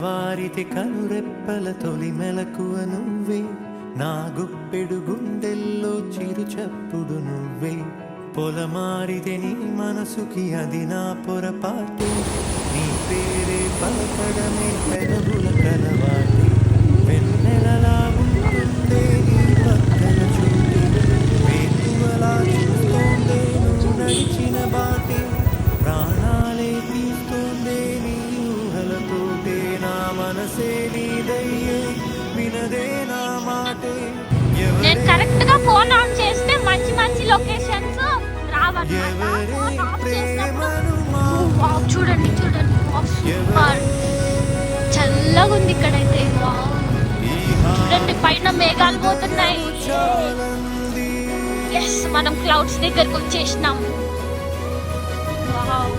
వారితి కనురెప్పల తొలి మెలకువ నువ్వే, నా గుప్పెడు గుండెల్లో చిరు చప్పుడు నువ్వే. పొలమారితే నీ మనసుకి అది నా పొరపాటు, నీ పేరే పలకడమే పెదవుల కలవాటి. వెన్నెలలా ఉంటుందే నీ పక్కన చూటి, వేకువలా చూస్తోందే నువ్వు నడిచిన బాటే, ప్రాణాలే తీస్తోందే నీ ఊహలతోటే. నా మనసే నీదయ్యే వినదే నా మాటే. నేను కరెక్ట్ గా ఫోన్ ఆన్ చేస్తే మంచి మంచి లొకేషన్స్ రావన్నమాట. ఫోన్ ఆఫ్ చేసినప్పుడు చూడండి చూడండి, సూపర్ చల్లగా ఉంది ఇక్కడైతే. చూడండి పైన మేఘాలు పోతున్నాయి. ఎస్, మనం క్లౌడ్స్ దగ్గరకు వచ్చేసినాం. వావ్.